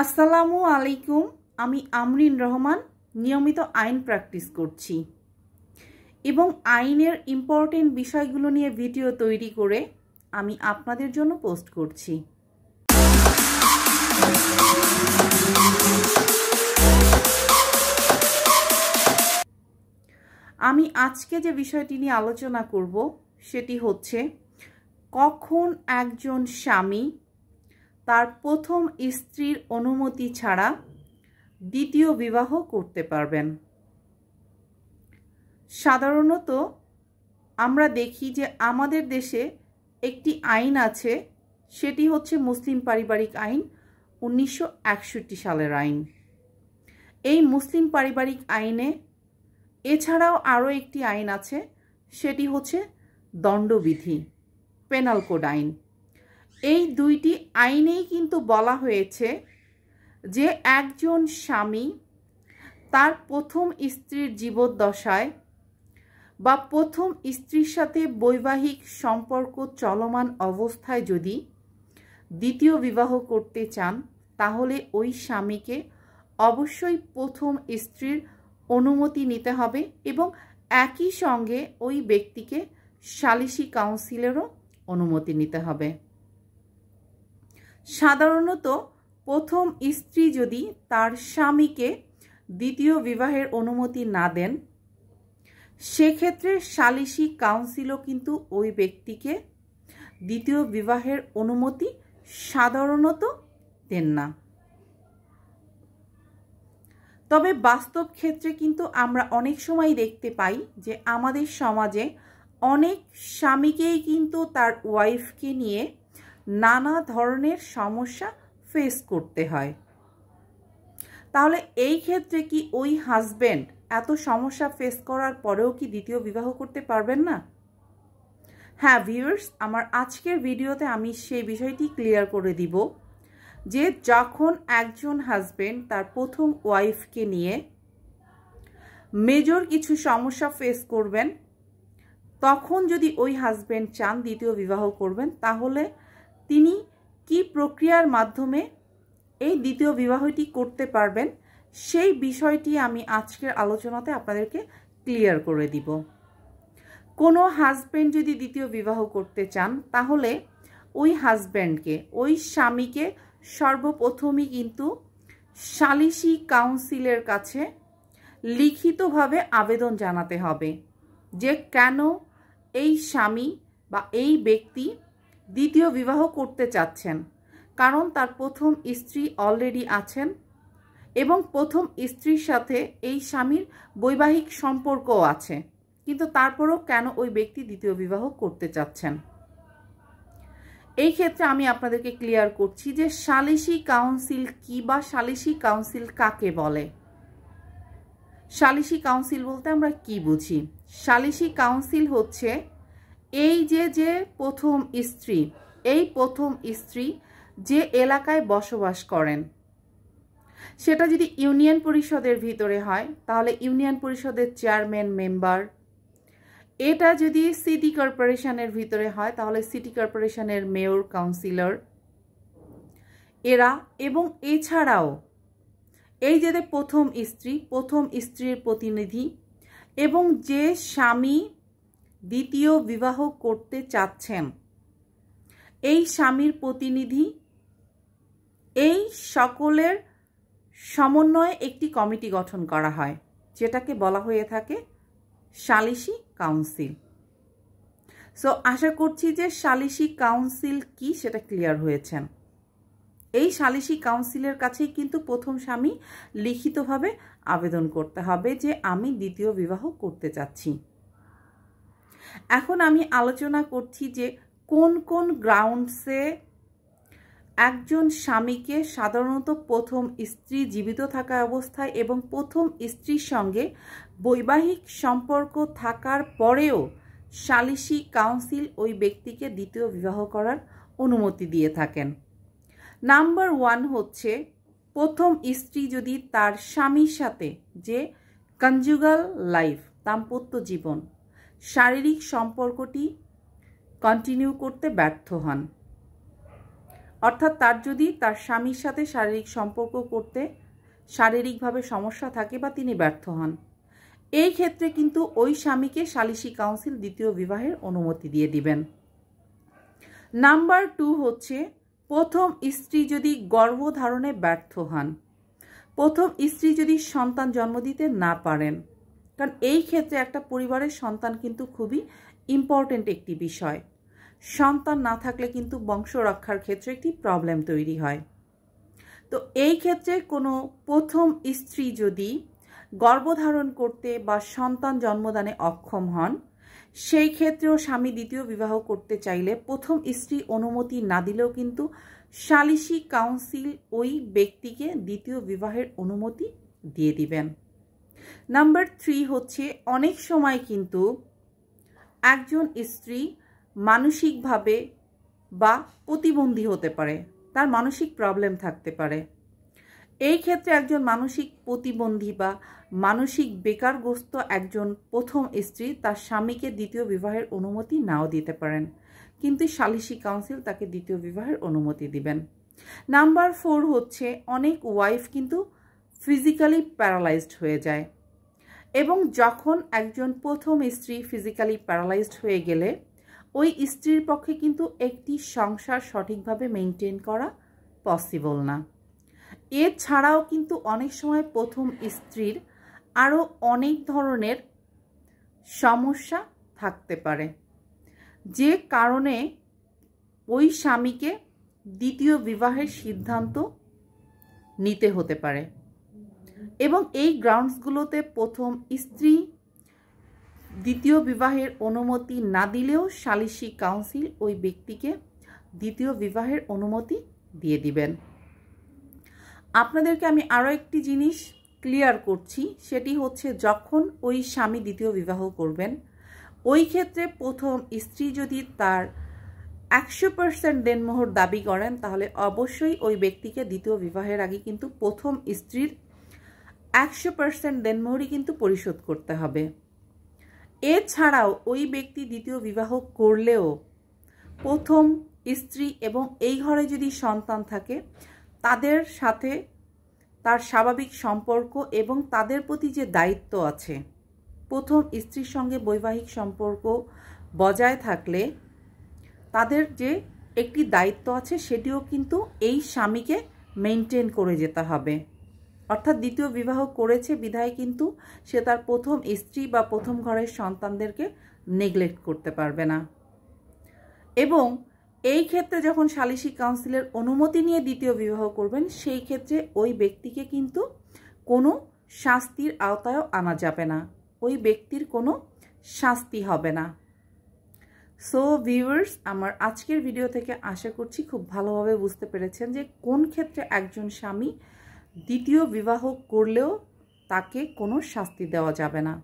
আসসালামু আলাইকুম। আমি আমরিন রহমান নিয়মিত আইন প্র্যাকটিস করছি এবং আইনের ইম্পর্টেন্ট বিষয়গুলো নিয়ে ভিডিও তৈরি করে আমি আপনাদের জন্য পোস্ট করছি। আমি আজকে যে বিষয়টি নিয়ে আলোচনা করব সেটি হচ্ছে কখন একজন স্বামী তার প্রথম স্ত্রীর অনুমতি ছাড়া দ্বিতীয় বিবাহ করতে পারবেন। সাধারণত আমরা দেখি যে আমাদের দেশে একটি আইন আছে, সেটি হচ্ছে মুসলিম পারিবারিক আইন, 1961 সালের আইন। এই মুসলিম পারিবারিক আইনে এছাড়াও আরও একটি আইন আছে, সেটি হচ্ছে দণ্ডবিধি, পেনাল কোড আইন। এই দুইটি আইনেই কিন্তু বলা হয়েছে যে একজন স্বামী তার প্রথম স্ত্রীর জীবদ্দশায় বা প্রথম স্ত্রীর সাথে বৈবাহিক সম্পর্ক চলমান অবস্থায় যদি দ্বিতীয় বিবাহ করতে চান, তাহলে ওই স্বামীকে অবশ্যই প্রথম স্ত্রীর অনুমতি নিতে হবে এবং একই সঙ্গে ওই ব্যক্তিকে সালিসি কাউন্সিলেরও অনুমতি নিতে হবে। সাধারণত প্রথম স্ত্রী যদি তার স্বামীকে দ্বিতীয় বিবাহের অনুমতি না দেন, সেক্ষেত্রে সালিসি কাউন্সিলও কিন্তু ওই ব্যক্তিকে দ্বিতীয় বিবাহের অনুমতি সাধারণত দেন না। তবে বাস্তব ক্ষেত্রে কিন্তু আমরা অনেক সময় দেখতে পাই যে আমাদের সমাজে অনেক স্বামীকেই কিন্তু তার ওয়াইফকে নিয়ে নানা ধরনের সমস্যা ফেস করতে হয়। তাহলে এই ক্ষেত্রে কি ওই হাজব্যান্ড এত সমস্যা ফেস করার পরেও কি দ্বিতীয় বিবাহ করতে পারবেন না? হ্যাঁ ভিউয়ার্স, আমার আজকের ভিডিওতে আমি সেই বিষয়টি ক্লিয়ার করে দিব যে যখন একজন হাজব্যান্ড তার প্রথম ওয়াইফকে নিয়ে মেজর কিছু সমস্যা ফেস করবেন, তখন যদি ওই হাজব্যান্ড চান দ্বিতীয় বিবাহ করবেন, তাহলে তিনি কি প্রক্রিয়ার মাধ্যমে এই দ্বিতীয় বিবাহটি করতে পারবেন, সেই বিষয়টি আমি আজকের আলোচনাতে আপনাদেরকে ক্লিয়ার করে দিব। কোনো হাজব্যান্ড যদি দ্বিতীয় বিবাহ করতে চান, তাহলে ওই হাজব্যান্ডকে, ওই স্বামীকে সর্বপ্রথমই কিন্তু সালিসি কাউন্সিলের কাছে লিখিতভাবে আবেদন জানাতে হবে যে কেন এই স্বামী বা এই ব্যক্তি দ্বিতীয় বিবাহ করতে চাচ্ছেন। কারণ তার প্রথম স্ত্রী অলরেডি আছেন এবং প্রথম স্ত্রীর সাথে এই স্বামীর বৈবাহিক সম্পর্কও আছে, কিন্তু তারপরও কেন ওই ব্যক্তি দ্বিতীয় বিবাহ করতে চাচ্ছেন। এই ক্ষেত্রে আমি আপনাদেরকে ক্লিয়ার করছি যে সালিসি কাউন্সিল কি বা সালিসি কাউন্সিল কাকে বলে। সালিসি কাউন্সিল বলতে আমরা কি বুঝি? সালিসি কাউন্সিল হচ্ছে এই যে প্রথম স্ত্রী, এই প্রথম স্ত্রী যে এলাকায় বসবাস করেন, সেটা যদি ইউনিয়ন পরিষদের ভিতরে হয় তাহলে ইউনিয়ন পরিষদের চেয়ারম্যান মেম্বার, এটা যদি সিটি কর্পোরেশনের ভিতরে হয় তাহলে সিটি কর্পোরেশনের মেয়র, কাউন্সিলর, এরা, এবং এছাড়াও এই যে প্রথম স্ত্রী, প্রথম স্ত্রীর প্রতিনিধি এবং যে স্বামী দ্বিতীয় বিবাহ করতে চাচ্ছেন এই স্বামীর প্রতিনিধি, এই সকলের সমন্বয়ে একটি কমিটি গঠন করা হয়, যেটাকে বলা হয়ে থাকে সালিসি কাউন্সিল। সো আশা করছি যে সালিসি কাউন্সিল কি সেটা ক্লিয়ার হয়েছেন। এই সালিসি কাউন্সিলের কাছেই কিন্তু প্রথম স্বামী লিখিতভাবে আবেদন করতে হবে যে আমি দ্বিতীয় বিবাহ করতে চাচ্ছি। এখন আমি আলোচনা করছি যে কোন কোন গ্রাউন্ডসে একজন স্বামীকে সাধারণত প্রথম স্ত্রী জীবিত থাকা অবস্থায় এবং প্রথম স্ত্রীর সঙ্গে বৈবাহিক সম্পর্ক থাকার পরেও সালিসি কাউন্সিল ওই ব্যক্তিকে দ্বিতীয় বিবাহ করার অনুমতি দিয়ে থাকেন। নাম্বার 1 হচ্ছে প্রথম স্ত্রী যদি তার স্বামীর সাথে যে কনজুগাল লাইফ, দাম্পত্য জীবন, শারীরিক সম্পর্কটি কন্টিনিউ করতে ব্যর্থ হন, অর্থাৎ তার যদি তার স্বামীর সাথে শারীরিক সম্পর্ক করতে শারীরিকভাবে সমস্যা থাকে বা তিনি ব্যর্থ হন, এই ক্ষেত্রে কিন্তু ওই স্বামীকে সালিসি কাউন্সিল দ্বিতীয় বিবাহের অনুমতি দিয়ে দিবেন। নাম্বার 2 হচ্ছে প্রথম স্ত্রী যদি গর্ভধারণে ব্যর্থ হন, প্রথম স্ত্রী যদি সন্তান জন্ম দিতে না পারেন, কারণ এই ক্ষেত্রে একটা পরিবারের সন্তান কিন্তু খুবই ইম্পর্টেন্ট একটি বিষয়। সন্তান না থাকলে কিন্তু বংশ রক্ষার ক্ষেত্রে একটি প্রবলেম তৈরি হয়। তো এই ক্ষেত্রে কোনো প্রথম স্ত্রী যদি গর্ভধারণ করতে বা সন্তান জন্মদানে অক্ষম হন, সেই ক্ষেত্রেও স্বামী দ্বিতীয় বিবাহ করতে চাইলে প্রথম স্ত্রী অনুমতি না দিলেও কিন্তু সালিসি কাউন্সিল ওই ব্যক্তিকে দ্বিতীয় বিবাহের অনুমতি দিয়ে দিবেন। নাম্বার 3 হচ্ছে অনেক সময় কিন্তু একজন স্ত্রী মানসিকভাবে বা প্রতিবন্ধী হতে পারে, তার মানসিক প্রবলেম থাকতে পারে। এই ক্ষেত্রে একজন মানসিক প্রতিবন্ধী বা মানসিক বেকারগ্রস্ত একজন প্রথম স্ত্রী তার স্বামীকে দ্বিতীয় বিবাহের অনুমতি নাও দিতে পারেন, কিন্তু সালিসি কাউন্সিল তাকে দ্বিতীয় বিবাহের অনুমতি দিবেন। নাম্বার 4 হচ্ছে অনেক ওয়াইফ কিন্তু ফিজিক্যালি প্যারালাইজড হয়ে যায়, এবং যখন একজন প্রথম স্ত্রী ফিজিক্যালি প্যারালাইজড হয়ে গেলে ওই স্ত্রীর পক্ষে কিন্তু একটি সংসার সঠিকভাবে মেনটেন করা পসিবল না। এছাড়াও কিন্তু অনেক সময় প্রথম স্ত্রীর আরও অনেক ধরনের সমস্যা থাকতে পারে, যে কারণে ওই স্বামীকে দ্বিতীয় বিবাহের সিদ্ধান্ত নিতে হতে পারে, এবং এই গ্রাউন্ডসগুলোতে প্রথম স্ত্রী দ্বিতীয় বিবাহের অনুমতি না দিলেও সালিসি কাউন্সিল ওই ব্যক্তিকে দ্বিতীয় বিবাহের অনুমতি দিয়ে দিবেন। আপনাদেরকে আমি আরও একটি জিনিস ক্লিয়ার করছি, সেটি হচ্ছে যখন ওই স্বামী দ্বিতীয় বিবাহ করবেন, ওই ক্ষেত্রে প্রথম স্ত্রী যদি তার 100% দেনমোহর দাবি করেন, তাহলে অবশ্যই ওই ব্যক্তিকে দ্বিতীয় বিবাহের আগে কিন্তু প্রথম স্ত্রীর 100% দেনমোহরই কিন্তু পরিশোধ করতে হবে। এছাড়াও ওই ব্যক্তি দ্বিতীয় বিবাহ করলেও প্রথম স্ত্রী এবং এই ঘরে যদি সন্তান থাকে তাদের সাথে তার স্বাভাবিক সম্পর্ক এবং তাদের প্রতি যে দায়িত্ব আছে, প্রথম স্ত্রীর সঙ্গে বৈবাহিক সম্পর্ক বজায় থাকলে তাদের যে একটি দায়িত্ব আছে সেটিও কিন্তু এই স্বামীকে মেনটেন করে যেতে হবে। অর্থাৎ দ্বিতীয় বিবাহ করেছে বিধায় কিন্তু সে তার প্রথম স্ত্রী বা প্রথম ঘরের সন্তানদেরকে নেগলেক্ট করতে পারবে না। এবং এই ক্ষেত্রে যখন সালিসি কাউন্সিলের অনুমতি নিয়ে দ্বিতীয় বিবাহ করবেন, সেই ক্ষেত্রে ওই ব্যক্তিকে কিন্তু কোনো শাস্তির আওতায়ও আনা যাবে না, ওই ব্যক্তির কোনো শাস্তি হবে না। সো ভিউয়ার্স, আমার আজকের ভিডিও থেকে আশা করছি খুব ভালোভাবে বুঝতে পেরেছেন যে কোন ক্ষেত্রে একজন স্বামী দ্বিতীয় বিবাহ করলেও তাকে কোনো শাস্তি দেওয়া যাবে না।